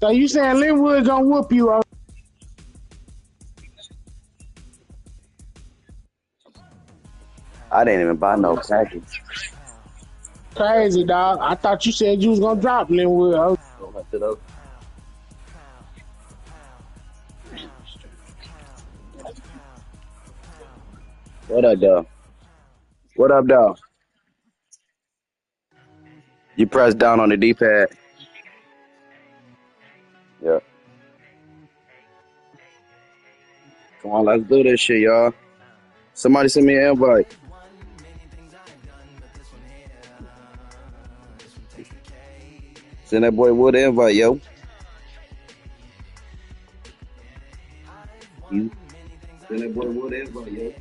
So you saying Linwood gonna whoop you? I didn't even buy no package. Crazy, dog. I thought you said you was gonna drop Linwood. What up, dog? What up, dog? You press down on the D-pad. Yeah. Come on, let's do this shit, y'all. Somebody send me an invite. Send that boy Wood an invite, yo. Send that boy Wood an invite, yo.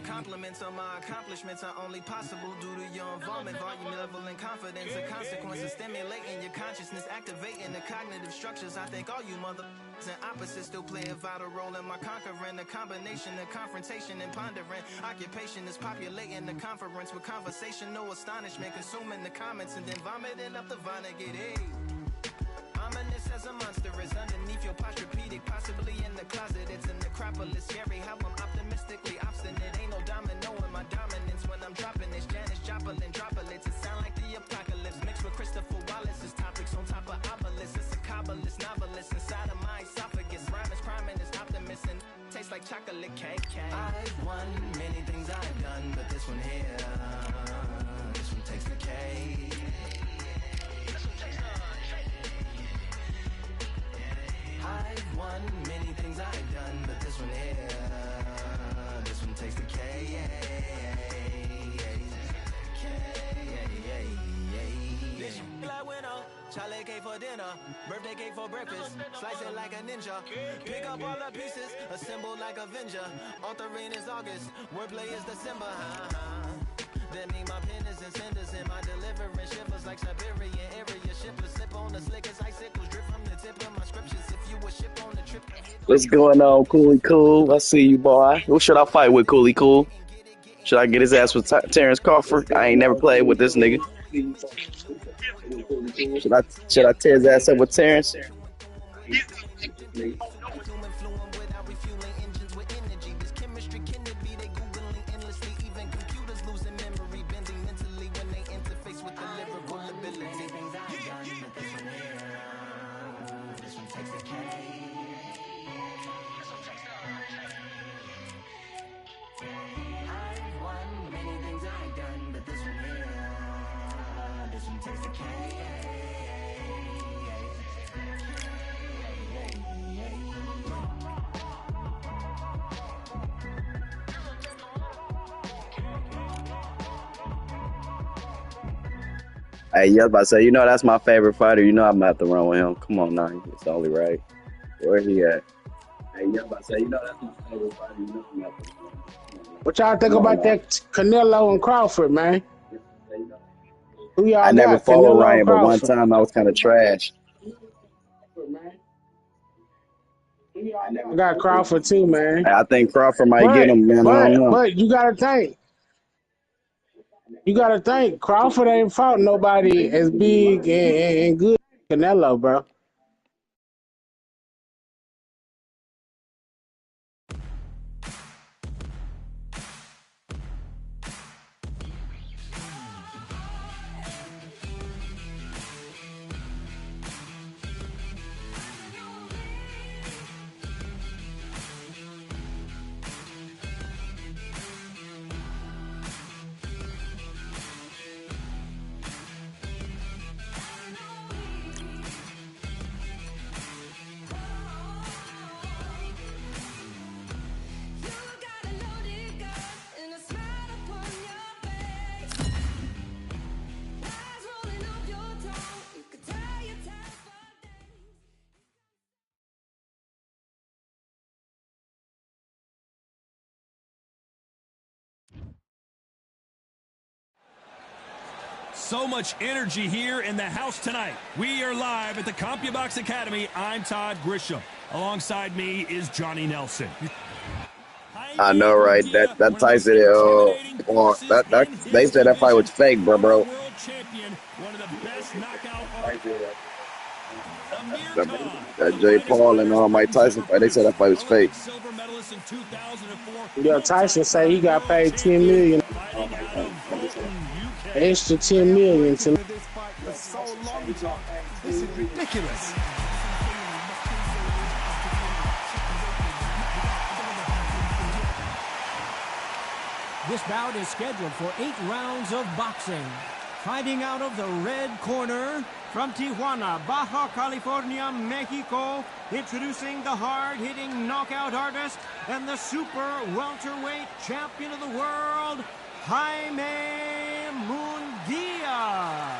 Compliments on my accomplishments are only possible due to your involvement, volume, level, and confidence. The consequences stimulating your consciousness, activating the cognitive structures. I think all you mother and opposites still play a vital role in my conquering. The combination of confrontation and pondering. Occupation is populating the conference with conversation, no astonishment, consuming the comments and then vomiting up the vinegar. Hey. Ominous as a monster is underneath your posturepedic, possibly in the closet. It's an necropolis, scary how I'm optimistically obstinate. Ain't no domino in my dominance when I'm dropping this. Janis Joplin droplets. It sound like the apocalypse mixed with Christopher Wallace's topics on top of obelisks. It's a kabbalist novelist inside of my esophagus. Rhyme is priming is optimist and tastes like chocolate cake. I've won many things I've done, but this one here, this one takes the cake. I've won many things I've done, but this one here, this one takes the K. Charlie cake for dinner, birthday cake for breakfast, slice it like a ninja, pick up all the pieces, assemble like Avenger, authoring is August, wordplay is December, That mean my pen is in cinders and my deliverance shivers like Siberian area shippers, slip on the slickest icicles, drip from the tip of my scriptures, if you would ship on the trip. What's going on, Cooley Cool? I see you, boy. Who should I fight with, Cooley Cool? Should I get his ass with Terrence Crawford? I ain't never played with this nigga. Should I tear his ass up with Terrence? Hey, yeah, I was about to say, that's my favorite fighter. I'm gonna have to run with him. Come on now, it's only right. Where he at? Hey, yeah, I was about to say, that's my favorite fighter. I'm gonna have to run with him. What y'all think about that Canelo and Crawford, man? Who y'all I never got? followed Canelo Ryan, but one Crawford? time I was kind of trash. I got Crawford too, man. I think Crawford might get him, man. I don't know. But you gotta think Crawford ain't fought nobody as big and good as Canelo, bro. So much energy here in the house tonight. We are live at the CompuBox Academy. I'm Todd Grisham. Alongside me is Johnny Nelson. I know, Jaime right? Munguia, That one of the most Tyson, intimidating oh, forces that in they his said that fight division. was fake, bro, Former bro. world champion, one of the best knockout artists. Amir Khan, one of That the Jay finest Paul and fighters Mike Britain's Tyson ever fight, they said produced. that fight was fake. Olympic silver medalist in 2004, Yeah, Tyson say he multi-time got world paid 10 champion, million, fighting out of Bolton, UK. extra They 10 have million waited to. for this fight for so long, Tom. This is ridiculous. This bout is scheduled for 8 rounds of boxing. Fighting out of the red corner, from Tijuana, Baja California, Mexico, introducing the hard-hitting knockout artist and the super welterweight champion of the world, Jaime Munguia.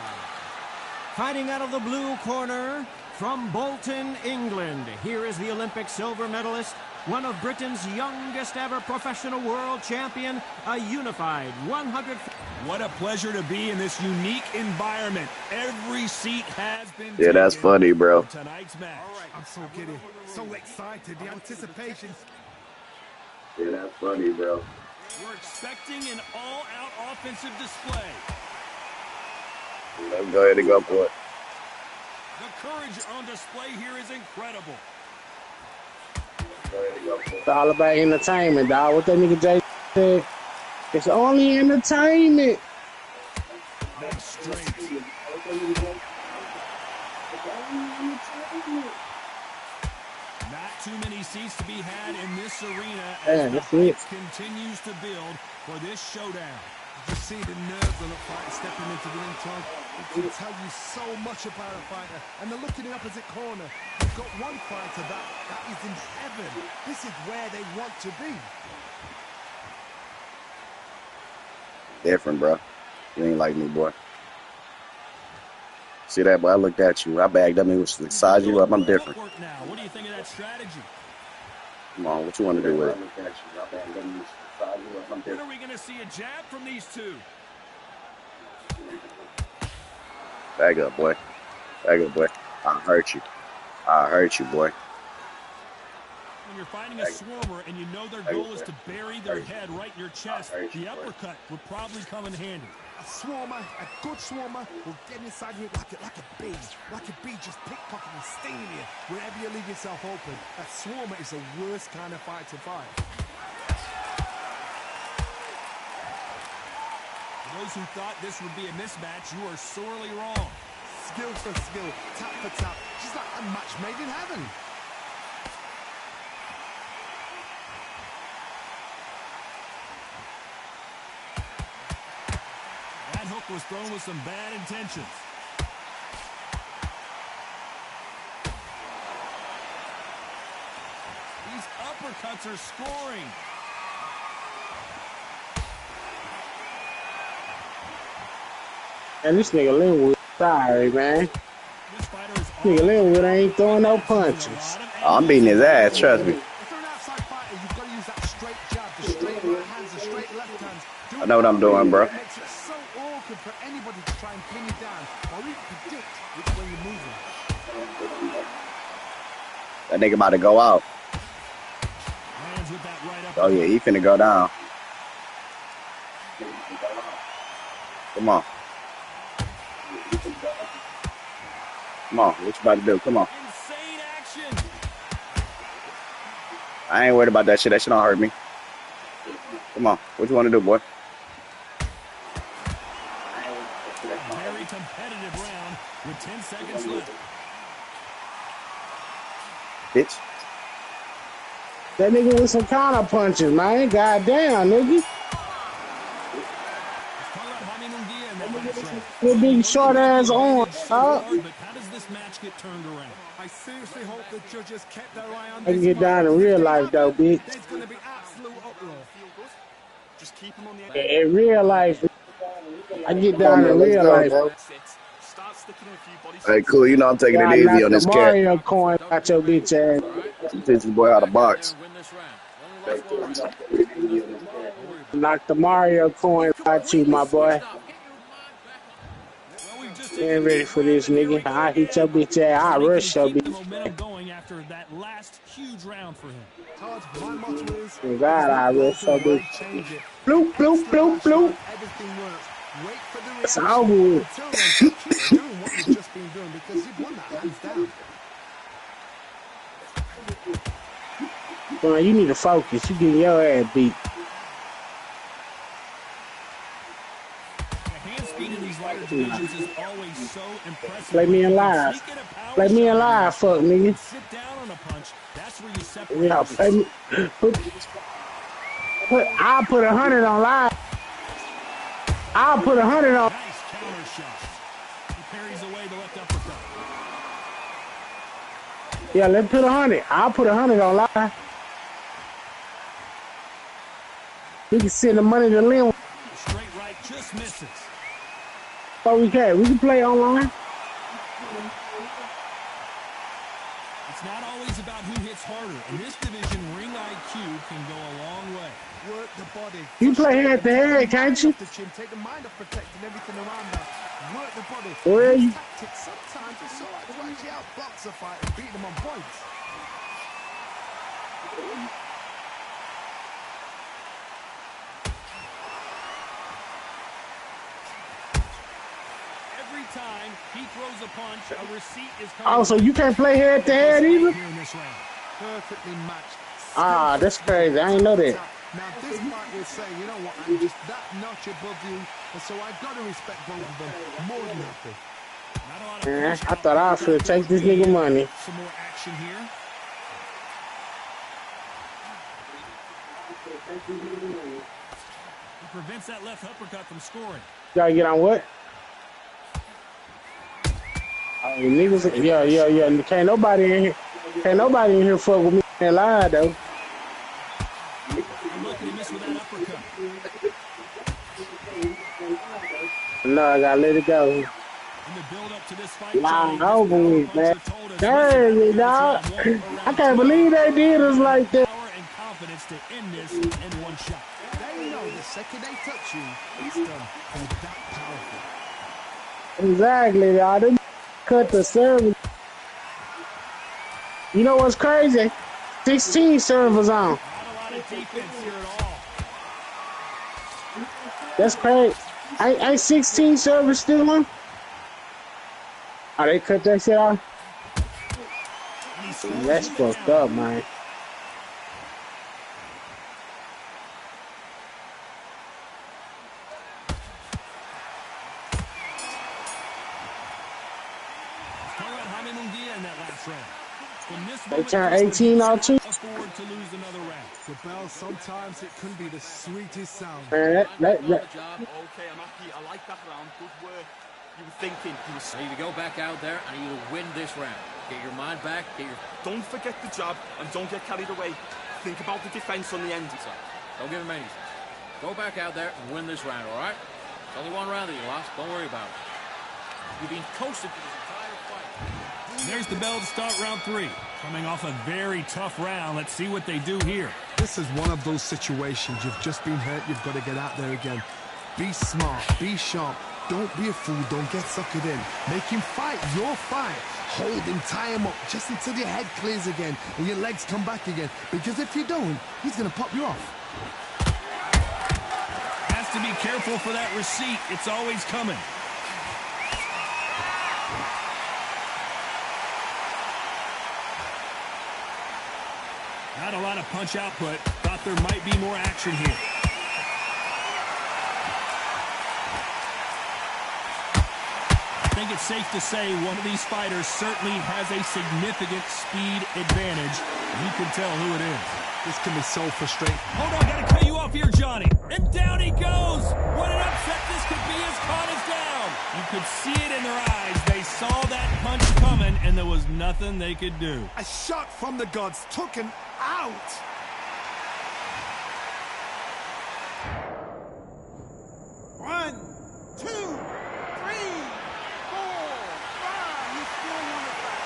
Fighting out of the blue corner, from Bolton, England, here is the Olympic silver medalist, one of Britain's youngest ever professional world champion, a unified 100... What a pleasure to be in this unique environment. Every seat has been Yeah, that's taken funny, bro. for tonight's match. All right, I'm so giddy, so excited. The anticipation. Yeah, that's funny, bro. We're expecting an all-out offensive display. Let's go ahead and go for it. The courage on display here is incredible. It's all about entertainment, dog. What that nigga Jay said? It's only entertainment. Next straight. Not too many seats to be had in this arena as the hype continues to build for this showdown. You see the nerves on the fighter stepping into the ring, Tom. It can tell you so much about a fighter. And then look in the opposite corner. You've got one fighter that is in heaven. This is where they want to be. Different, bro. You ain't like me, boy. See that, boy? I looked at you. I bagged up and was to size you up. I'm different. Now, what do you think of that strategy? Come on, what you want to do with it? When are we going to see a jab from these two? Bag up, boy. Bag up, boy. I'll hurt you. I'll hurt you, boy. When you're fighting a swarmer and you know their goal is to bury their head right in your chest, the uppercut would probably come in handy. A swarmer, a good swarmer, will get inside you like a bee. Like a bee just pickpocketing, stinging you wherever you leave yourself open. A swarmer is the worst kind of fight to fight. For those who thought this would be a mismatch, you are sorely wrong. Skill for skill, tap for tap, just like a match made in heaven. That hook was thrown with some bad intentions. These uppercuts are scoring. And this nigga Linwood, sorry, man. This fighter is Nigga Linwood ain't throwing no punches. I'm beating his ass, trust me. If you're an outside fighter, you've got to use that straight jab, the straight right hands, the straight left hands. I know what I'm doing, bro. It makes it so awkward for anybody to try and pin you down or even predict which way you're moving. That nigga about to go out. Lands with that right up. Oh, yeah, he finna go down. Come on. Come on, what you about to do? Come on. Insane action. I ain't worried about that shit. That shit don't hurt me. Come on, what you want to do, boy? Very competitive round with 10 seconds left. Bitch. That nigga with some counter punches, man. Goddamn, nigga. That big short ass arm, dog. But how does this match get turned around? I seriously hope the judges kept their eye on I can this get down in real life, though, bitch. There's going to be absolute uproar. Just keep him on the In real life, I get down in real life. Start sticking in a few body Hey, cool. You know I'm taking I it easy knock on the this cat. Mario coin out your bitch ass. Teach this boy how to box. Knock the Mario coin out you, my boy. You ain't ready for this, nigga. I hit your bitch ass. I rush your bitch. after that last huge round for him. Todd, my motto is, God, I will so good. Bloop, bloop, bloop, bloop. everything works. Wait for the It's reaction. over with. Until then, keep doing what you've just been doing because you've won that hands down. Boy, you need to focus. You getting your ass beat. The hand speed in these lighter divisions is always so impressive. Play me in live. Play me in live, fuck nigga. Sit down on a punch. That's where you separate. Yeah, play me. I'll put 100 on live. I'll put 100 on. Nice counter shot. He parries away the left uppercut. Yeah, let's put 100. I'll put 100 on live. We can send the money to Linwood. Straight right just misses. But we can play online. It's not always about who hits harder. In this division, ring IQ can go a long way. Work the body. You play head to head, can't you? Take the mind off protecting everything around that. Work the body. Where are you? Tactics, sometimes it's so hard to actually outbox a fight and beat them on points. Every time he throws a punch, a receipt is coming. Oh, so you can't play head to head either? Here in this round. Perfectly matched. Ah, that's crazy. I ain't know that. Now this fight will say, you know what, I'm just that notch above you, and so I've got to respect both of them more than happy. Not a lot of Man, punch I thought I should take this nigga money. Some more action here. He prevents that left uppercut from scoring. Gotta get on what? Oh, niggas, yeah. Can't nobody in here fuck with me in that line though. Looking to miss with that uppercut. No, I gotta let it go. In the build up to this fight, Line over with, man. Dang, dog. I can't believe they did us like that. Power and confidence to end this in one shot. They know the second they touch you, it's done. They're that powerful. Exactly, y'all. They cut the service. You know what's crazy? 16 servers on. Not a lot of defense here at all. That's crazy. Ain't 16 servers still on? Oh, they cut that shit off? That's fucked up, man. They turn 18 on 2. Afford to lose another round. The bell, sometimes it can be the sweetest sound. Man, Okay, I'm happy. I like that round. Good work. You were thinking. You were I need to go back out there. I need you to win this round. Get your mind back. Don't forget the jab and don't get carried away. Think about the defense on the end. Don't give him anything. Go back out there and win this round, all right? It's only one round that you lost. Don't worry about it. You've been coasted for this entire fight. There's the bell to start round 3. Coming off a very tough round. Let's see what they do here. This is one of those situations. You've just been hurt. You've got to get out there again. Be smart. Be sharp. Don't be a fool. Don't get suckered in. Make him fight your fight. Hold him, tie him up just until your head clears again and your legs come back again. Because if you don't, he's going to pop you off. Has to be careful for that receipt. It's always coming. Not a lot of punch output. Thought there might be more action here. I think it's safe to say one of these fighters certainly has a significant speed advantage. You can tell who it is. This can be so frustrating. Hold on, gotta cut you off here, Johnny. And down he goes. What an upset this could be as Connor's down. You could see it in their eyes. They saw that punch coming, and there was nothing they could do. A shot from the gods took him out. One, two, three, four, five. You still want to fight.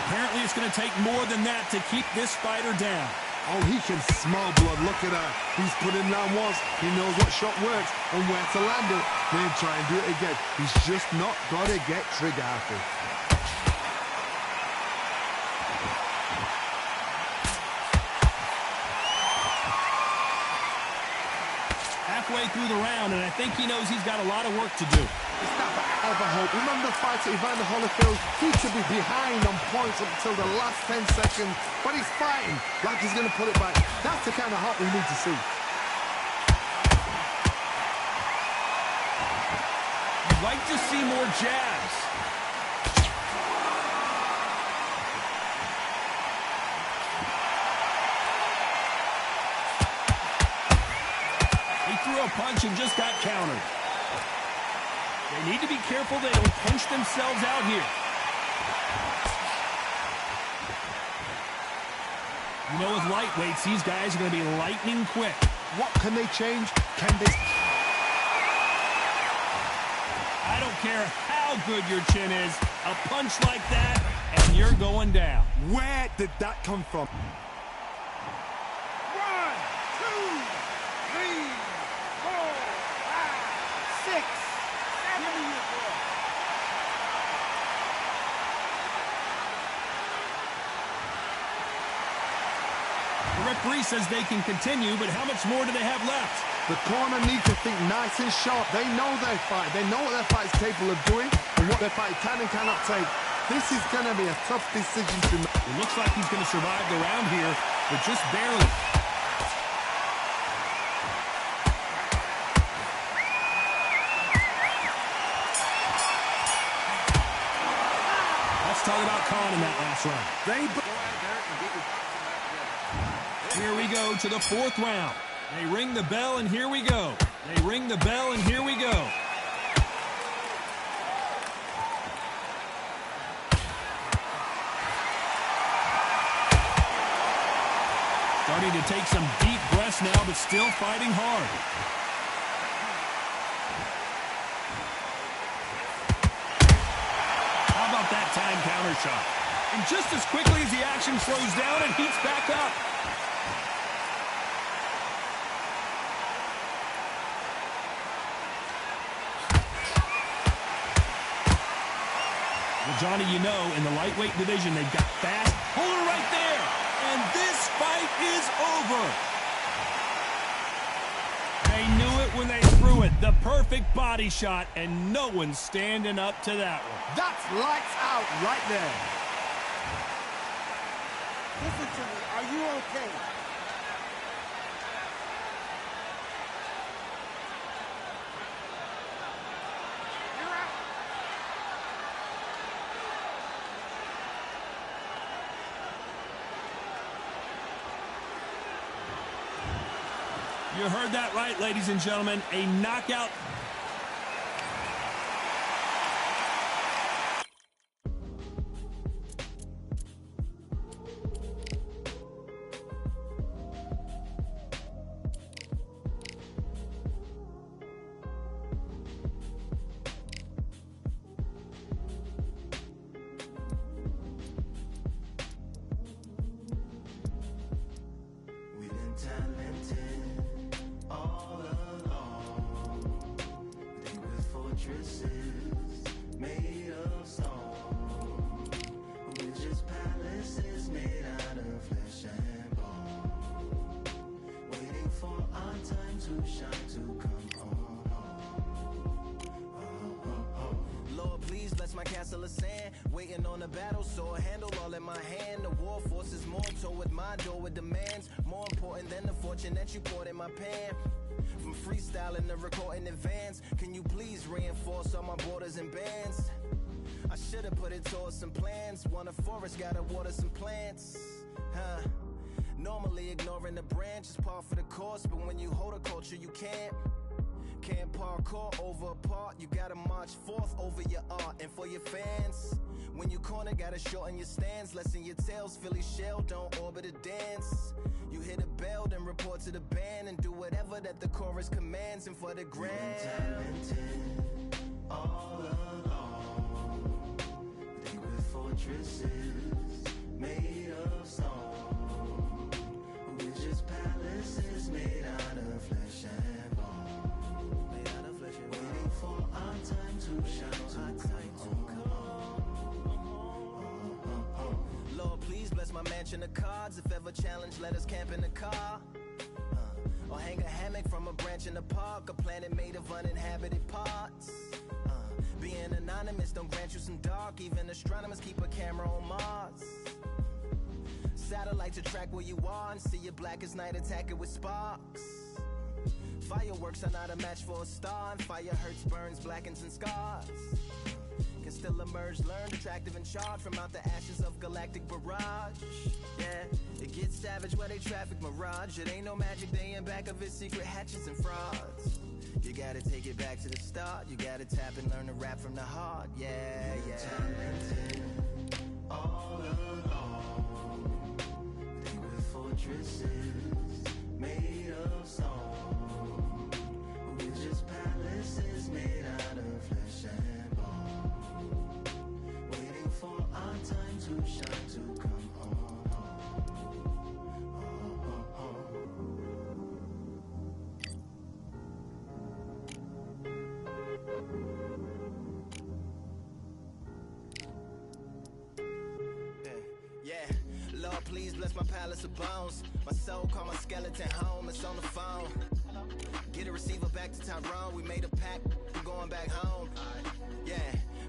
Apparently, it's going to take more than that to keep this fighter down. Oh, he can smell blood. Look at that. He's put in down once. He knows what shot works and where to land it. Then try and do it again. He's just not got to get trigger happy. Halfway through the round, and I think he knows he's got a lot of work to do. It's not ever hope. Remember the fight at Evander Holyfield? He could be behind on points up until the last 10 seconds, but he's fighting like he's going to put it back. That's the kind of heart we need to see. You'd like to see more jabs. He threw a punch and just got countered. They need to be careful they don't punch themselves out here. You know, with lightweights, these guys are going to be lightning quick. What can they change? Can they... I don't care how good your chin is. A punch like that, and you're going down. Where did that come from? 1, 2, 3, 4, 5, 6. Give me your ball. The referee says they can continue, but how much more do they have left? The corner needs to think nice and sharp. They know their fight. They know what their fight is capable of doing and what their fight can and cannot take. This is going to be a tough decision to make. It looks like he's going to survive the round here, but just barely. Let's talk about Khan in that last round. Here we go to the 4th round. They ring the bell, and here we go. They ring the bell, and here we go. Starting to take some deep breaths now, but still fighting hard. How about that time counter shot? And just as quickly as the action slows down, it heats back up. Well, Johnny, you know, in the lightweight division, they've got fast. Hold it right there. And this fight is over. They knew it when they threw it. The perfect body shot, and no one's standing up to that one. That's lights out right there. Listen to me. Are you okay? You're out. You heard that right, ladies and gentlemen. A knockout. Lord, please bless my castle of sand. Waiting on a battle, so a handle all in my hand. The war force is more toward my door with demands. More important than the fortune that you poured in my pan. From freestyling to recording advance, can you please reinforce all my borders and bands? I should've put it towards some plans. Want a forest, gotta water some plants. Normally ignoring the branch is par for the course, but when you hold a culture, you can't parkour over a part. You gotta march forth over your art and for your fans. When you corner, gotta shorten your stance. Lessen your tails, Philly shell, don't orbit a dance. You hit a bell, then report to the band and do whatever that the chorus commands. And for the grand, talented all along. Liquid fortresses made of stone. Plus my mansion of cards. If ever challenged, let us camp in the car. Or hang a hammock from a branch in the park. A planet made of uninhabited parts. Being anonymous don't grant you some dark. Even astronomers keep a camera on Mars. Satellite to track where you are and see you black as night, attack it with sparks. Fireworks are not a match for a star, and fire hurts, burns, blackens, and scars. Can still emerge, learned, attractive, and charged from out the ashes of galactic barrage. Yeah, it gets savage where they traffic mirage. It ain't no magic day in back of its secret hatches and frauds. You gotta take it back to the start. You gotta tap and learn to rap from the heart. Yeah, yeah. Talented all along. They were fortresses made of stone. We're just palaces made out of flesh and bone. Waiting for our time to shine, to come home. Lord, please bless my palace of bones. My soul call my skeleton home. It's on the phone. Get a receiver back to Tyrone. We made a pact. We're going back home. Yeah.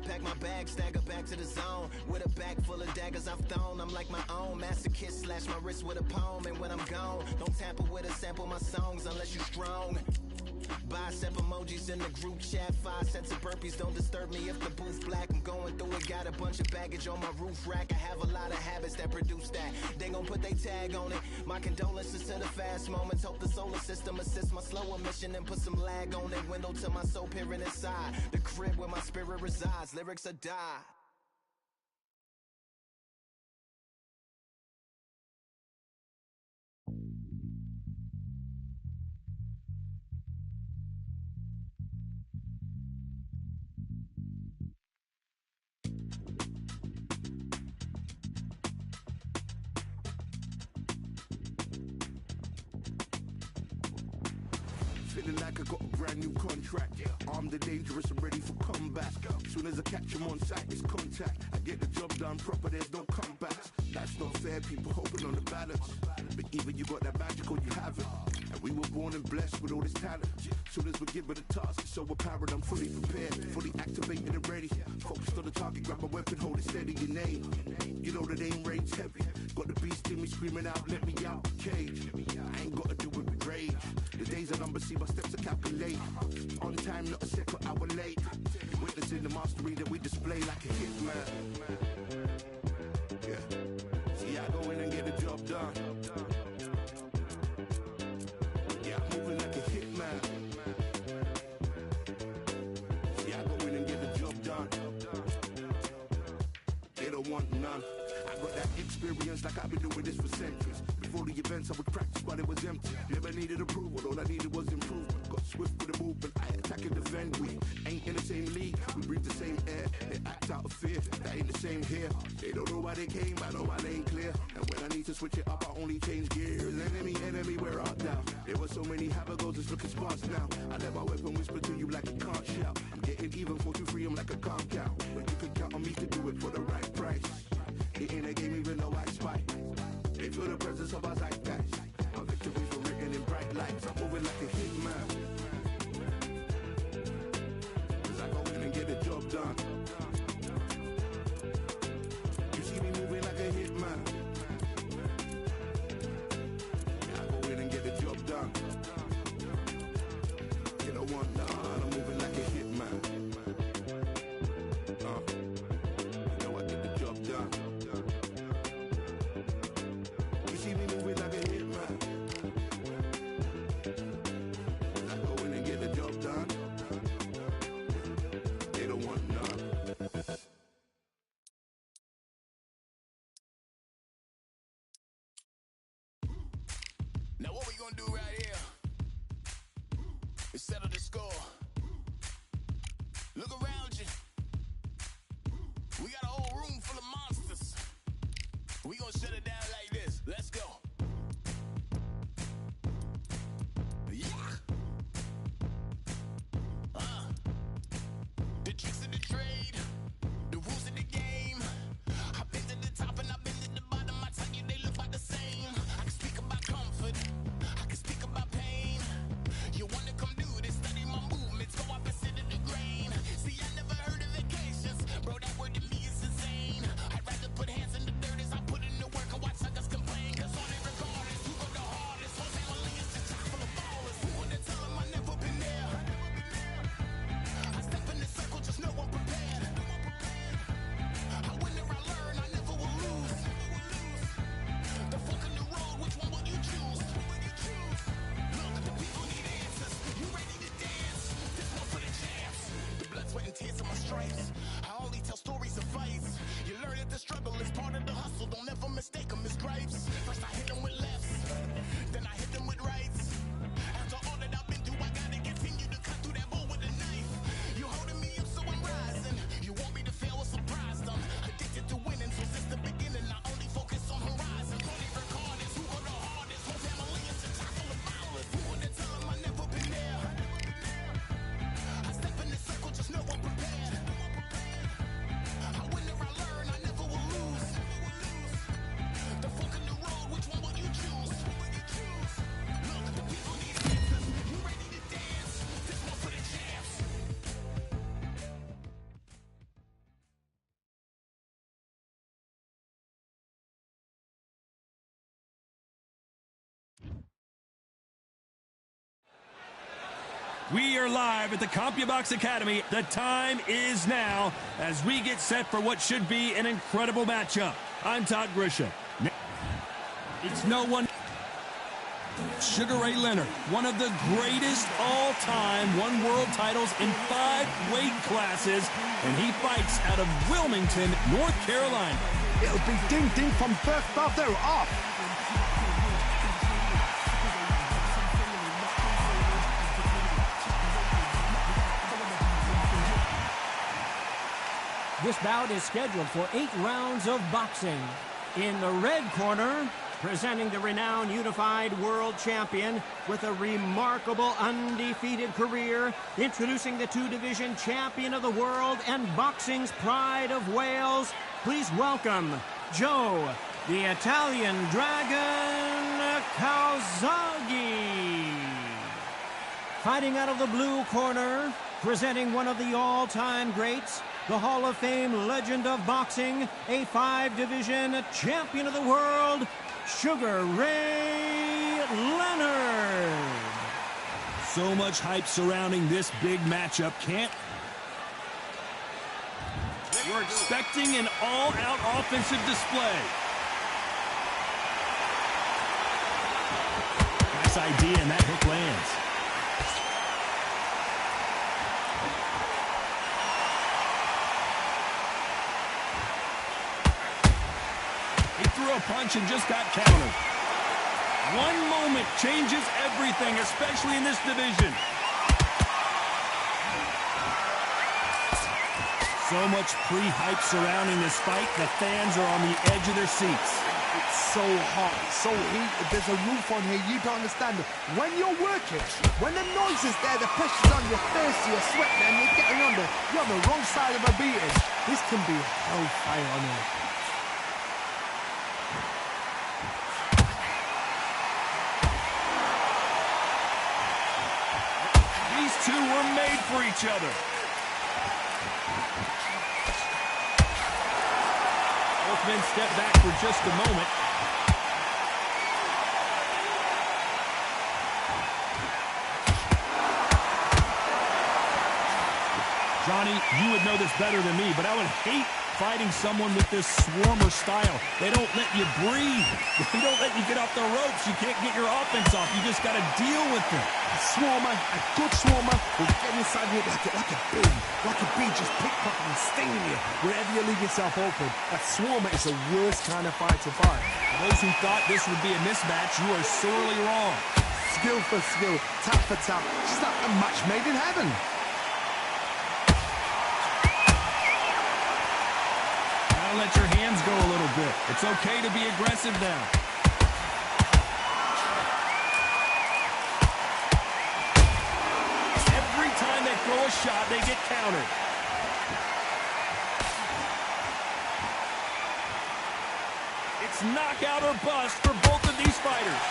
Pack my bag, stagger back to the zone. With a bag full of daggers I've thrown. I'm like my own masochist. Slash my wrist with a poem. And when I'm gone, don't tamper with or sample my songs unless you're strong. Bicep emojis in the group chat. 5 sets of burpees, don't disturb me if the booth black. I'm going through it, got a bunch of baggage on my roof rack. I have a lot of habits that produce that. They gon' put they tag on it. My condolences to the fast moments. Hope the solar system assists my slower mission and put some lag on it. Window to my soul peering inside. The crib where my spirit resides. Lyrics are die. Feeling like I got a brand new contract. Armed and dangerous and ready for combat. Soon as I catch him on sight, it's contact. I get the job done proper, there's no comebacks. That's not fair, people hoping on the balance. But even you got that magic or you haven't. And we were born and blessed with all this talent. Soon as we're given the task, it's so apparent. I'm fully prepared, fully activated and ready. Focused on the target, grab my weapon, hold it steady, your name. You know the name range heavy. Got the beast in me screaming out, let me out the cage. I ain't gotta do it with rage. The days are numbered, see my steps are calculate. On time, not a second hour late. Witnessing the mastery that we display like a hitman. Yeah. See, I go in and get the job done. Yeah, I'm moving like a hitman. See, I go in and get the job done. They don't want none. I got that experience like I've been doing this for centuries. Before the events I would practice but it was empty. Never needed approval, all I needed was improvement. Got swift with the movement, I attack and defend. We ain't in the same league, we breathe the same air. They act out of fear, that ain't the same here. They don't know why they came, I know my lane clear. And when I need to switch it up, I only change gears. Enemy, where art thou? There were so many habagos, it's looking sparse now. I let my weapon whisper to you like a can't shout. I'm getting even, 4-2-3, I'm like a calm count. But you can count on me to do it for the right price. It ain't a game even though I spite. They feel the presence of our zeitgeist. Our victories were written in bright lights. I'm moving like a hitman. Cause I go in and get the job done. You see me moving like a hitman. I go in and get the job done. You don't want none. I'm moving like a hitman. You know I get the job done. See me moving like a hitman. I go in and get the job done. They don't want none. Now what we gonna do right here is settle the score. Look around you. We got a whole room full of monsters. We gonna shut it down like this. Let's go. Yeah. The tricks of the trade, the rules of the game. I've been to the top and I've been to the bottom. I tell you We are live at the CompuBox Academy. The time is now as we get set for what should be an incredible matchup. I'm Todd Grisham. It's no one. Sugar Ray Leonard, one of the greatest all-time, won world titles in 5 weight classes, and he fights out of Wilmington, North Carolina. It'll be ding-ding from first off. They're off. This bout is scheduled for 8 rounds of boxing. In the red corner, presenting the renowned unified world champion with a remarkable undefeated career, introducing the 2-division champion of the world and boxing's pride of Wales, please welcome Joe, the Italian Dragon Calzaghe. Fighting out of the blue corner, presenting one of the all-time greats, the Hall of Fame legend of boxing, a 5-division champion of the world, Sugar Ray Leonard. So much hype surrounding this big matchup. We're expecting an all-out offensive display. Nice idea, and that hook lands. He threw a punch and just got countered. One moment changes everything, especially in this division. So much pre-hype surrounding this fight. The fans are on the edge of their seats. It's so hot, so heated. There's a roof on here. You don't understand. When you're working, when the noise is there, the pressure's on your face, you're sweating, and you're getting under. You're on the wrong side of a beating. This can be hellfire on here. These two were made for each other. Both men step back for just a moment. Johnny, you would know this better than me, but I would hate fighting someone with this swarmer style. They don't let you breathe. They don't let you get off the ropes. You can't get your offense off. You just got to deal with them. A swarmer, a good swarmer, will get inside you like a bee just pickpocket and stinging you wherever you leave yourself open. A swarmer is the worst kind of fight to fight. Those who thought this would be a mismatch, you are sorely wrong. Skill for skill, tap for tap, just like a match made in heaven. Let your hands go a little bit. It's okay to be aggressive now. Every time they throw a shot, they get countered. It's knockout or bust for both of these fighters.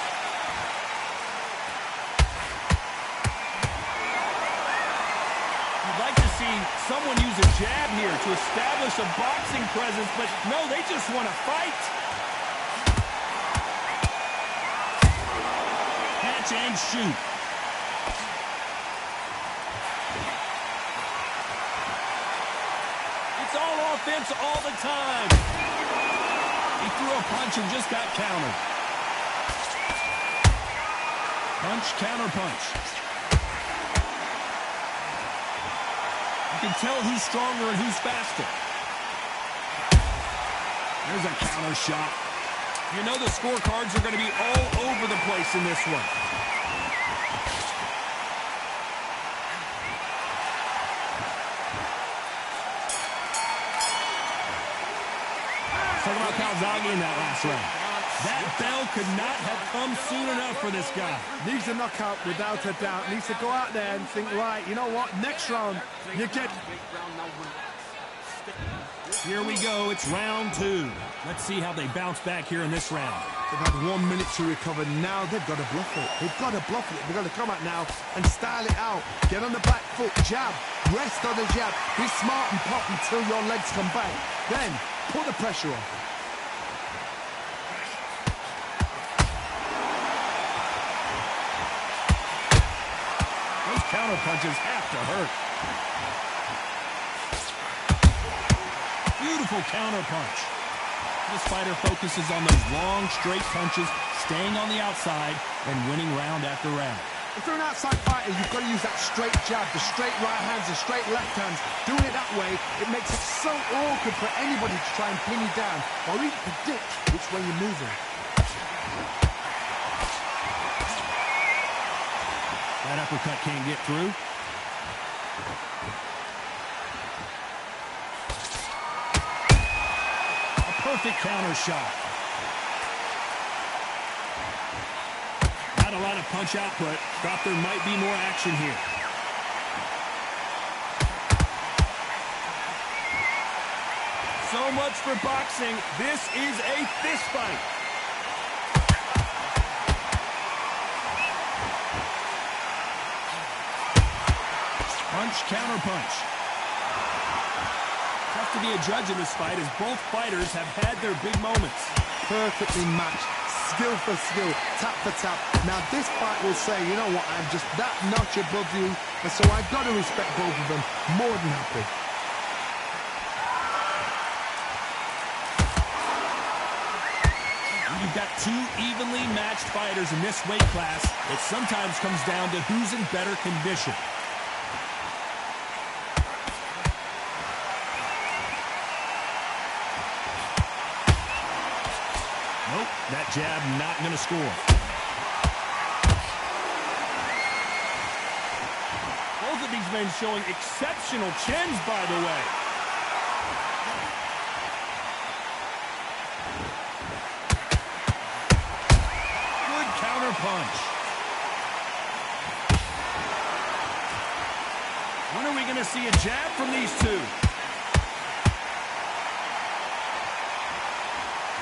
You'd like to see someone use a jab here to establish a boxing presence, but no, they just want to fight. Catch and shoot. It's all offense all the time. He threw a punch and just got countered. Punch, counter punch. You can tell who's stronger and who's faster. There's a counter shot. You know the scorecards are going to be all over the place in this one. Talk about Calzaghe in that last round. That bell could not have come soon enough for this guy. Needs a knockout without a doubt. Needs to go out there and think, right, you know what, next round, you get... Here we go, it's round 2. Let's see how they bounce back here in this round. They've had 1 minute to recover. Now they've got to bluff it. They've got to bluff it. They've got to come out now and style it out. Get on the back foot, jab, rest on the jab. Be smart and pop until your legs come back. Then, put the pressure on. counter punches have to hurt. Beautiful counter punch. This fighter focuses on those long, straight punches, staying on the outside, and winning round after round. If you're an outside fighter, you've got to use that straight jab, the straight right hands, the straight left hands. Doing it that way, it makes it so awkward for anybody to try and pin you down or even predict which way you're moving. That uppercut can't get through. A perfect counter shot. Not a lot of punch output. Thought there might be more action here. So much for boxing. This is a fist fight. Punch, counter punch. Tough to be a judge in this fight as both fighters have had their big moments. Perfectly matched. Skill for skill, tap for tap. Now this fight will say, you know what, I'm just that notch above you, and so I've got to respect both of them. More than happy. You've got two evenly matched fighters in this weight class. It sometimes comes down to who's in better condition. Nope, that jab not going to score. Both of these men showing exceptional chins, by the way. Good counter punch. When are we going to see a jab from these two?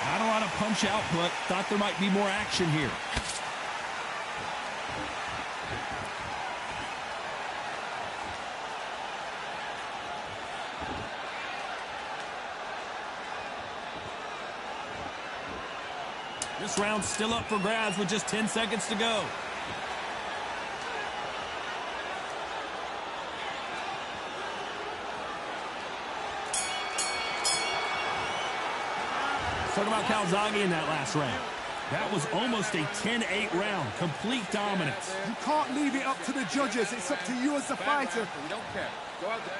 Not a lot of punch output. Thought there might be more action here. This round's still up for grabs with just 10 seconds to go. Talk about Calzaghe in that last round. That was almost a 10-8 round. Complete dominance. You can't leave it up to the judges. It's up to you as the fighter. We don't care. Go out there.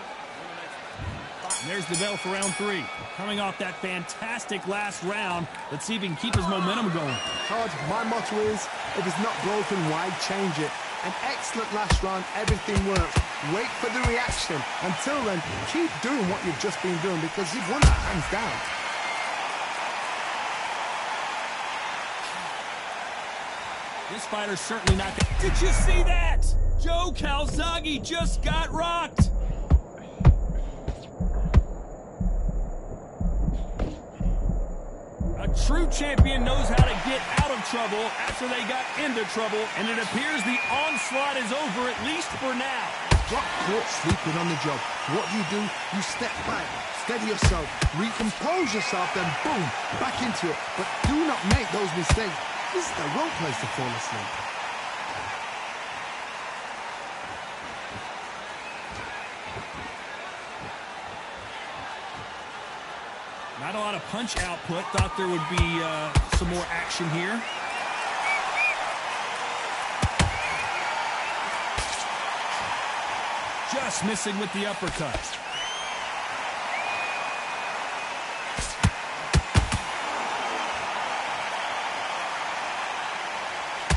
And there's the bell for round 3. Coming off that fantastic last round, let's see if he can keep his momentum going. Todd, my motto is, if it's not broken, why change it? An excellent last round. Everything works. Wait for the reaction. Until then, keep doing what you've just been doing because you've won that hands down. This fighter's certainly not... Did you see that? Joe Calzaghe just got rocked. A true champion knows how to get out of trouble after they got into trouble, and it appears the onslaught is over, at least for now. Got caught sleeping on the job. What do? You step back, steady yourself, recompose yourself, then boom, back into it. But do not make those mistakes. This is the wrong place to fall asleep. Not a lot of punch output. Thought there would be some more action here. Just missing with the uppercut.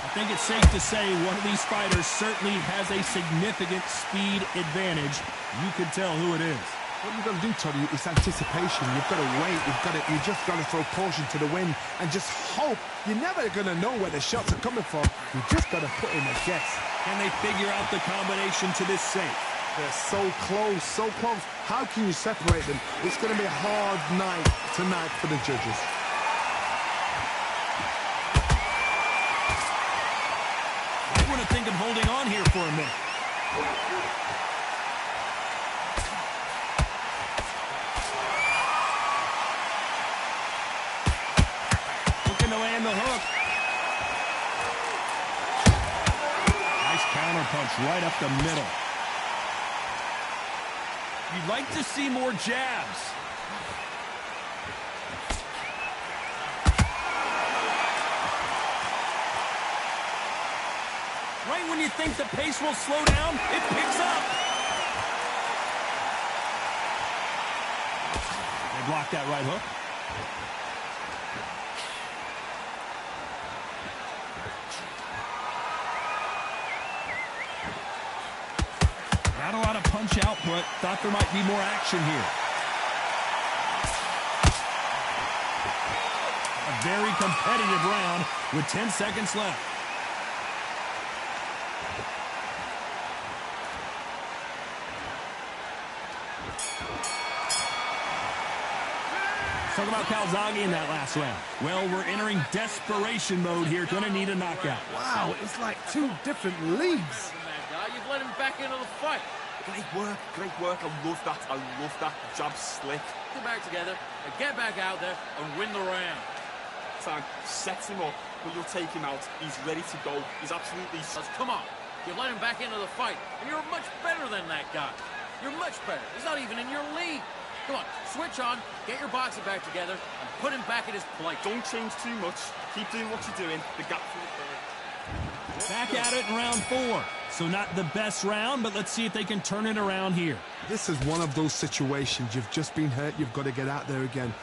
I think it's safe to say one of these fighters certainly has a significant speed advantage. You can tell who it is. What you've got to do, Toddy, is anticipation. You've got to wait. You just got to throw caution to the wind and just hope. You're never going to know where the shots are coming from. You just got to put in a guess. Can they figure out the combination to this safe? They're so close, so close. How can you separate them? It's going to be a hard night tonight for the judges. I want to think of holding on here for a minute. Looking to land the hook. Nice counter counter punch right up the middle. You'd like to see more jabs. Right when you think the pace will slow down, it picks up. They block that right hook. Not a lot of punch output. Thought there might be more action here. A very competitive round with 10 seconds left. Talk about Calzaghe in that last round. Well, we're entering desperation mode here. Going to need a knockout. Wow, it's like two different leagues. You've let him back into the fight. Great work, great work. I love that. I love that. Jab slick. Get back together, and get back out there, and win the round. Time sets him up, but you'll take him out. He's ready to go. He's absolutely... Come on. You let him back into the fight, and you're much better than that guy. You're much better. He's not even in your league. Come on, switch on, get your boxing back together, and put him back at his plate. Don't change too much. Keep doing what you're doing. The gap for the third. Back at it in round 4. So not the best round, but let's see if they can turn it around here. This is one of those situations. You've just been hurt. You've got to get out there again.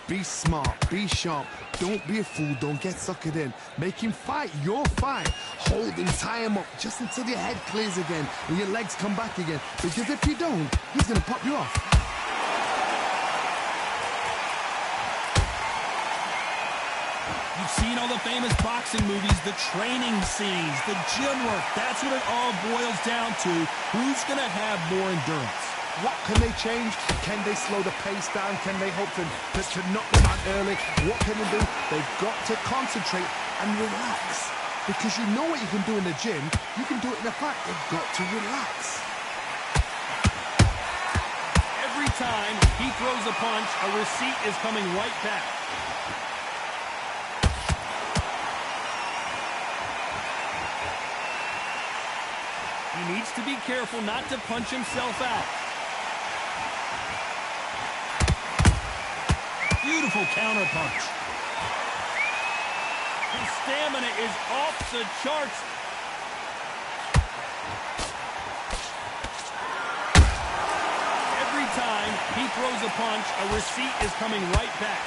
Be smart. Be sharp. Don't be a fool. Don't get suckered in. Make him fight your fight. Hold him, tie him up just until your head clears again and your legs come back again. Because if you don't, he's going to pop you off. You've seen all the famous boxing movies, the training scenes, the gym work. That's what it all boils down to. Who's going to have more endurance? What can they change? Can they slow the pace down? Can they hope to knock them out early? What can they do? They've got to concentrate and relax. Because you know what you can do in the gym. You can do it in a fight. They've got to relax. Every time he throws a punch, a receipt is coming right back. He needs to be careful not to punch himself out. Beautiful counter punch. His stamina is off the charts. Every time he throws a punch, a receipt is coming right back.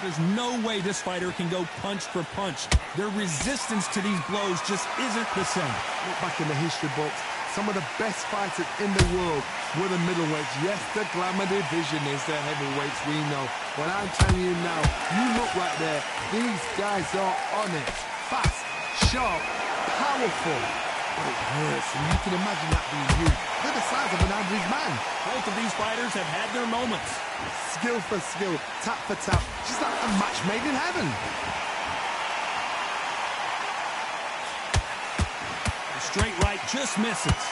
There's no way this fighter can go punch for punch. Their resistance to these blows just isn't the same. Look back in the history books. Some of the best fighters in the world were the middleweights. Yes, the glamour division is the heavyweights, we know. But I'm telling you now, you look right there, these guys are on it. Fast, sharp, powerful. But it hurts, and you can imagine that being you. They're the size of an average man. Both of these fighters have had their moments. Skill for skill, tap for tap, just like a match made in heaven. The straight right just misses.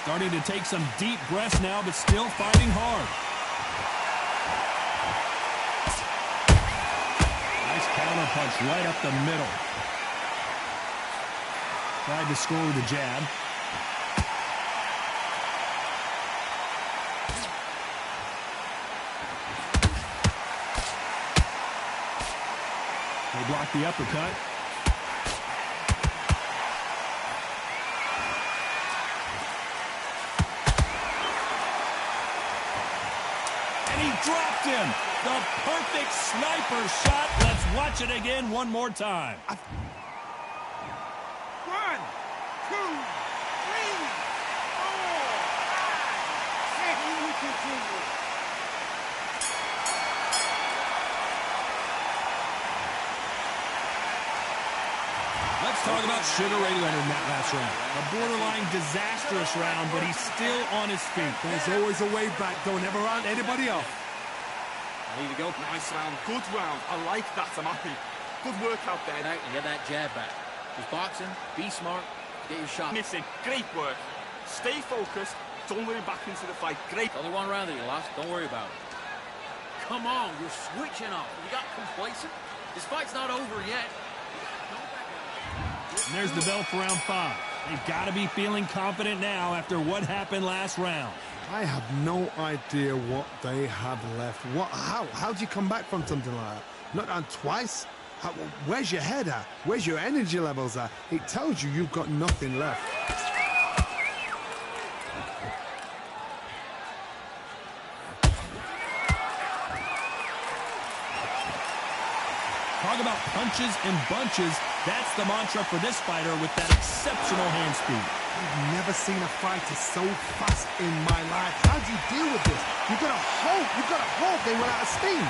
Starting to take some deep breaths now, but still fighting hard. Nice counter punch right up the middle. Tried to score with a jab. They block the uppercut. And he dropped him. The perfect sniper shot. Let's watch it again one more time. 1, 2, 3, 4, 5, 6. We continue. Let's talk about Sugar Ray Leonard in that last round. A borderline disastrous round, but he's still on his feet. There's always a way back. Don't ever round anybody off. Ready to go? Nice round. Good round. I like that. I'm happy. Good work out there. And get that jab back. Just boxing, be smart, get your shot. Missing. Great work. Stay focused. Don't let him back into the fight. Great. Only one round that you lost. Don't worry about it. Come on, you're switching off. You got complacent. This fight's not over yet. And there's the bell for round 5. They've got to be feeling confident now after what happened last round. I have no idea what they have left. How do you come back from something like that? Not down twice? Where's your head at? Where's your energy levels at? It tells you you've got nothing left. Talk about punches and bunches. That's the mantra for this fighter with that exceptional hand speed. I've never seen a fighter so fast in my life. How do you deal with this? You've got to hope they run out of steam.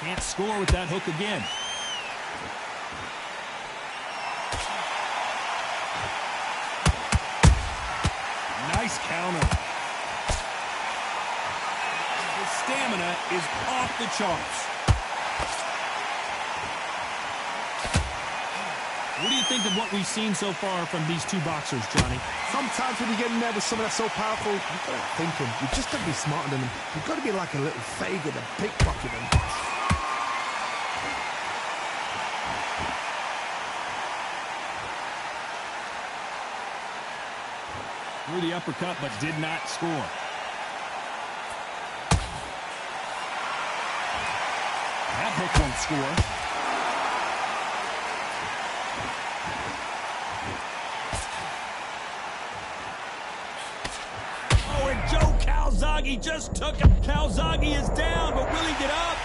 Can't score with that hook again. Nice counter. His stamina is off the charts. What do you think of what we've seen so far from these two boxers, Johnny? Sometimes when you get in there with someone that's so powerful, you've got to think him. You've just got to be smarter than him. You've got to be like a little faggot and pickpocket him. Threw the uppercut, but did not score. That hook won't score. Oh, and Joe Calzaghe just took him. Calzaghe is down, but will he get up?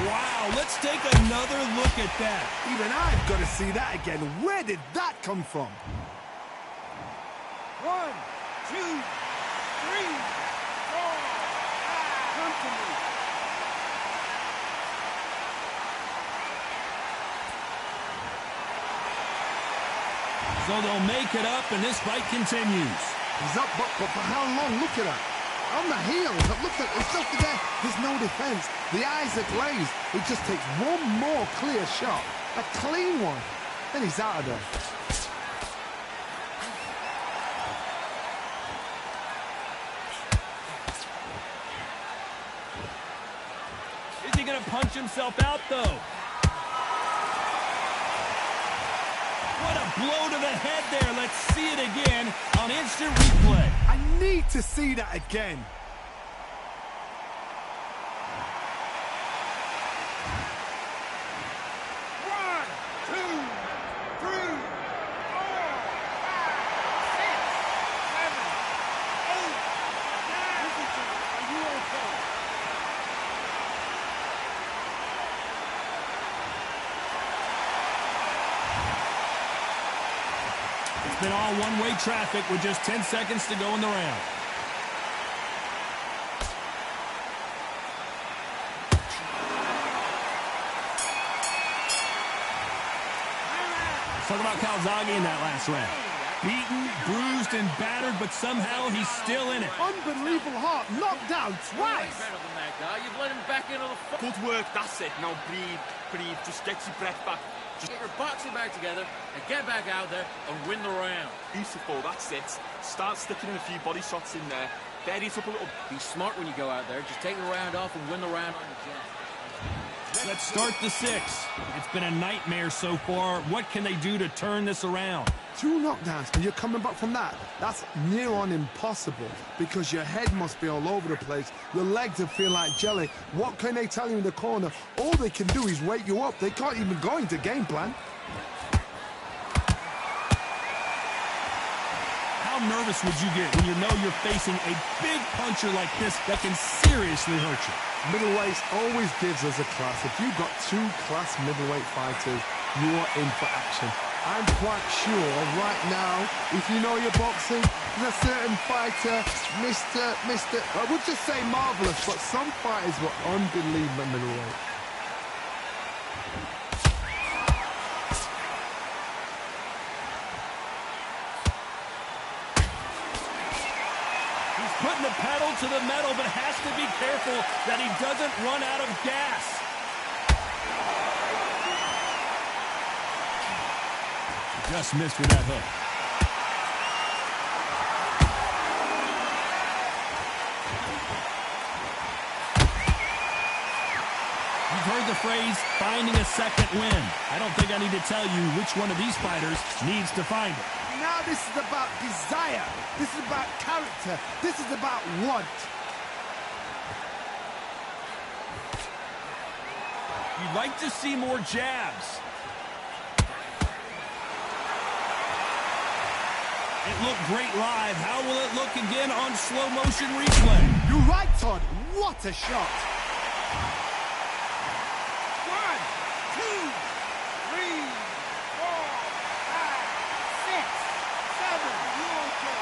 Wow, let's take another look at that. Even I've got to see that again. Where did that come from? 1, 2, 3, 4, 5. Come to me. So they'll make it up, and this fight continues. He's up, but for how long? Look at that. On the heels. Look at it's just there. There's no defense. The eyes are glazed. It just takes one more clear shot. A clean one. Then he's out of there. Is he going to punch himself out, though? What a blow to the head there. Let's see it again on instant replay. I need to see that again. It's been all one-way traffic with just 10 seconds to go in the round. Let's talk about Calzaghe in that last round. Beaten, bruised, and battered, but somehow he's still in it. Unbelievable heart, knocked down twice. Better than that guy. You've let him back into the fight. Good work, that's it. Now breathe. Just get your breath back. Just get your boxing back together and get back out there and win the round. Beautiful, that's it. Start sticking in a few body shots in there. Bury it up a little. Be smart when you go out there. Just take the round off and win the round on the jump. Let's start the 6. It's been a nightmare so far. What can they do to turn this around? 2 knockdowns and you're coming back from that. That's near on impossible because your head must be all over the place. Your legs will feel like jelly. What can they tell you in the corner? All they can do is wake you up. They can't even go into game plan. How nervous would you get when you know you're facing a big puncher like this that can seriously hurt you? Middleweight always gives us a class. If you've got 2 class middleweight fighters, you are in for action. I'm quite sure right now, if you know your boxing, there's a certain fighter, Mr. I would just say marvelous, but some fighters were unbelievable middleweight. Putting the pedal to the metal, but has to be careful that he doesn't run out of gas. Just missed with that hook. You've heard the phrase, finding a second win. I don't think I need to tell you which one of these fighters needs to find it. Now this is about desire. This is about character. This is about want. You'd like to see more jabs. It looked great live. How will it look again on slow motion replay? You're right, Todd. What a shot. 1, 2, 3, 4, 5, 6, 7. You okay?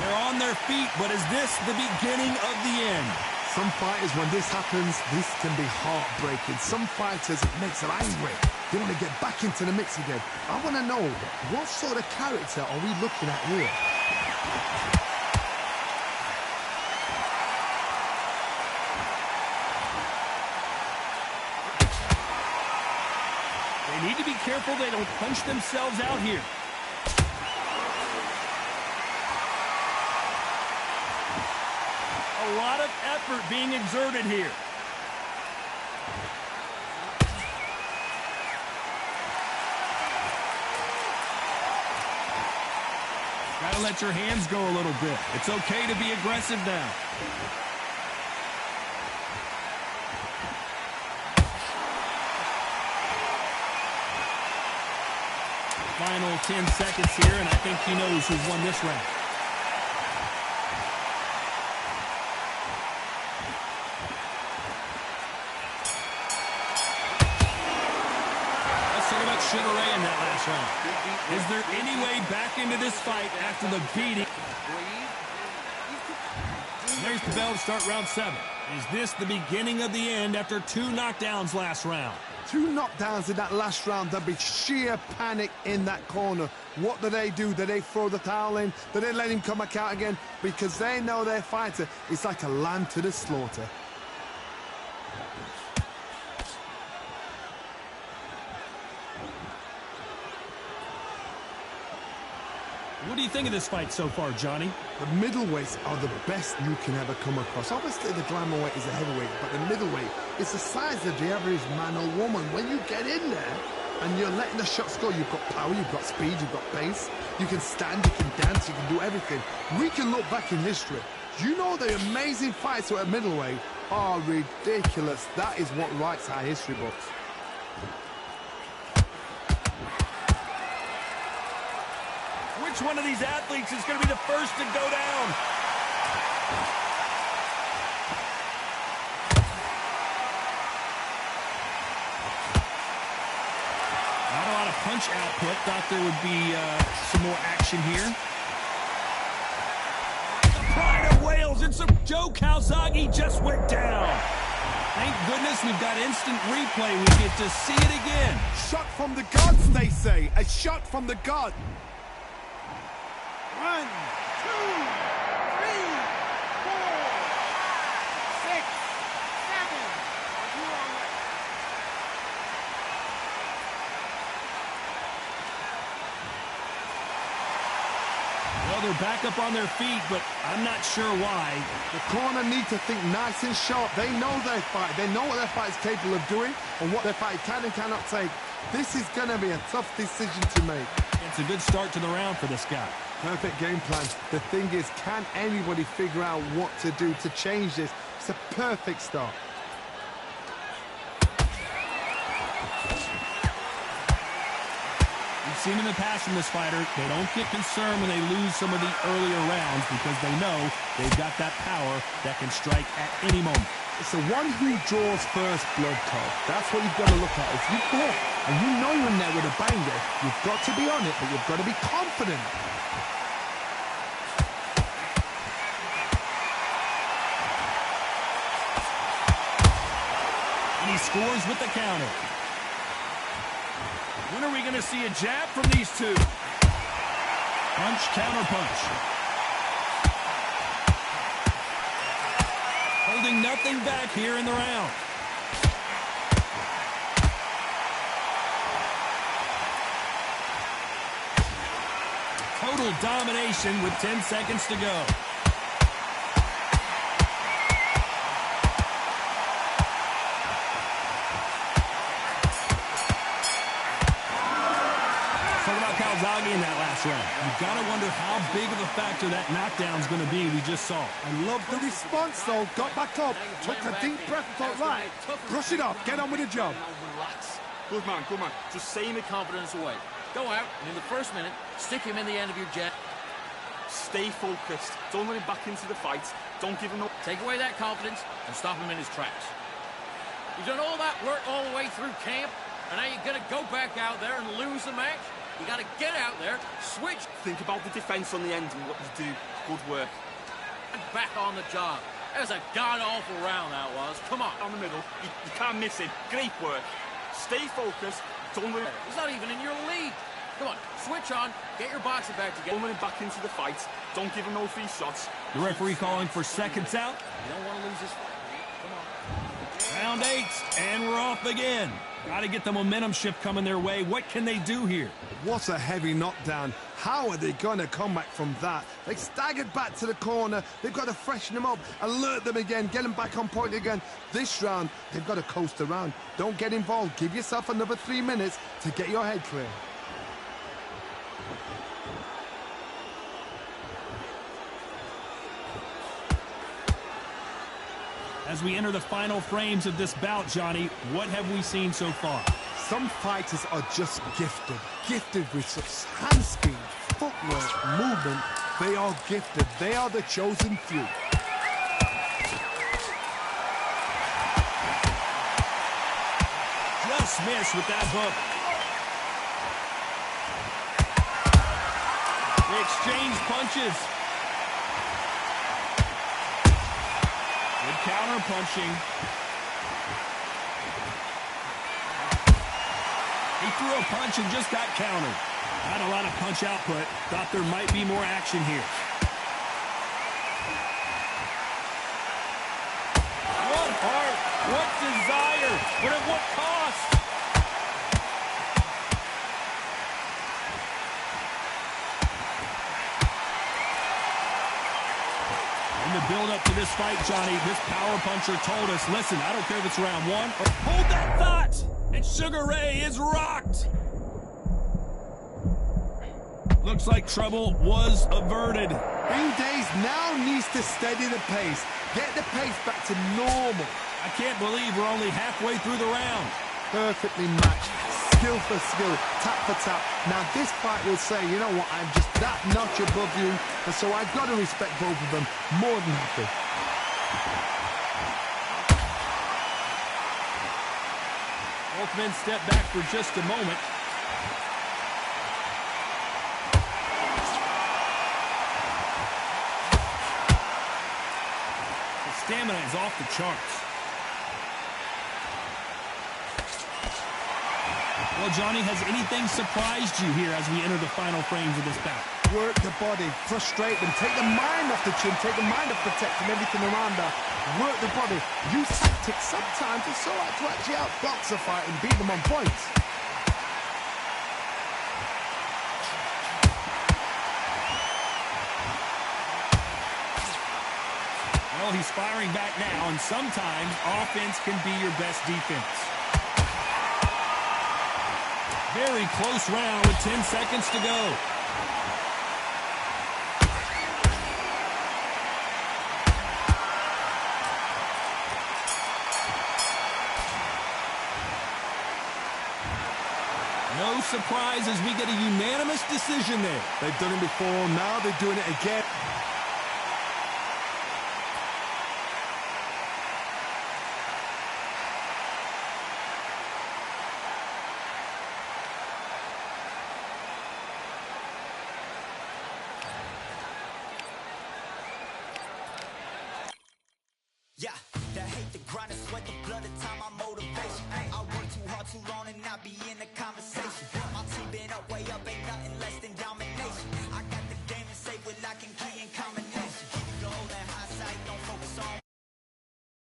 They're on their feet, but is this the beginning of the end? Some fighters, when this happens, this can be heartbreaking. Some fighters, it makes them angry. They want to get back into the mix again. I want to know, what sort of character are we looking at here? They need to be careful they don't punch themselves out here. A lot of effort being exerted here. Gotta let your hands go a little bit. It's okay to be aggressive now. Final 10 seconds here, and I think he knows who's won this round. Sugar-Ray in that last round. Is there any way back into this fight after the beating? There's the bell to start round 7. Is this the beginning of the end after 2 knockdowns last round? 2 knockdowns in that last round. There'll be sheer panic in that corner. What do? Do they throw the towel in? Do they let him come back out again? Because they know their fighter is like a lamb to the slaughter. What do you think of this fight so far, Johnny? The middleweights are the best you can ever come across. Obviously, the glamour weight is a heavyweight, but the middleweight is the size of the average man or woman. When you get in there and you're letting the shots go, you've got power, you've got speed, you've got pace. You can stand, you can dance, you can do everything. We can look back in history. You know the amazing fights at middleweight are ridiculous. That is what writes our history books. Which one of these athletes is going to be the first to go down? Not a lot of punch output. Thought there would be some more action here. The pride of Wales and some Joe Calzaghe just went down. Thank goodness we've got instant replay. We get to see it again. Shot from the gods, they say. A shot from the gods. 1, 2, 3, 4, 5, 6, 7. You all right? Well, they're back up on their feet, but I'm not sure why. The corner need to think nice and sharp. They know their fight. They know what their fight is capable of doing and what their fight can and cannot take. This is going to be a tough decision to make. It's a good start to the round for this guy. Perfect game plan. The thing is, can anybody figure out what to do to change this? It's a perfect start. We've seen in the past from this fighter, they don't get concerned when they lose some of the earlier rounds because they know they've got that power that can strike at any moment. It's the one who draws first blood, Todd. That's what you've got to look at. If you go and you know you're in there with a banger, you've got to be on it, but you've got to be confident. And he scores with the counter. When are we going to see a jab from these two? Punch, counter punch. holding nothing back here in the round. Total domination with 10 seconds to go. In that last round. You've got to wonder how big of a factor that knockdown's going to be we just saw. I love the response, though. Got back up, took a deep breath, thought, right, brush it off, get on with the job. Relax. Good man, good man. Just say the confidence away. Go out, and in the first minute, stick him in the end of your jet. Stay focused. Don't let him back into the fight. Don't give him no... Take away that confidence and stop him in his tracks. You've done all that work all the way through camp, and now you're going to go back out there and lose the match? You got to get out there, switch. Think about the defense on the end and what you do. Good work. And back on the job. That was a god-awful round, that was. Come on. Down the middle. You can't miss it. Great work. Stay focused. Don't let him... He's not even in your league. Come on, switch on. Get your boxing back together. Don't let him back into the fight. Don't give him no free shots. The referee calling for seconds out. You don't want to lose this fight. Come on. Round 8, and we're off again. Got to get the momentum shift coming their way. What can they do here? What a heavy knockdown. How are they going to come back from that? They staggered back to the corner. They've got to freshen them up, alert them again, get them back on point again. This round, they've got to coast around. Don't get involved. Give yourself another 3 minutes to get your head clear. As we enter the final frames of this bout, Johnny, what have we seen so far? Some fighters are just gifted with such hand speed, footwork, movement. They are gifted. They are the chosen few. Just missed with that hook. They exchange punches. Good counter punching. He threw a punch and just got countered. Not a lot of punch output. Thought there might be more action here. What heart, what desire, but at what cost? In the build-up to this fight, Johnny, this power puncher told us, listen, I don't care if it's round 1 or... Hold that thought! And Sugar Ray is rocked! Looks like trouble was averted. Bing Days now needs to steady the pace. Get the pace back to normal. I can't believe we're only halfway through the round. Perfectly matched. Skill for skill, tap for tap. Now this fight will say, you know what, I'm just that notch above you, and so I've got to respect both of them more than happy. Both men step back for just a moment. The stamina is off the charts. Well, Johnny, has anything surprised you here as we enter the final frames of this bout? Work the body, frustrate them, take the mind off the chin, take the mind off protecting everything around that. Work the body, use tactics. Sometimes it's all right to actually outbox a fight and beat them on points. Well, he's firing back now, and sometimes offense can be your best defense. Very close round with 10 seconds to go. No surprises, we get a unanimous decision there. They've done it before, now they're doing it again. Yeah, the hate, the grind, the sweat, the blood, the time, my motivation. I work too hard, too long, and not be in the conversation. My team been up, way up, ain't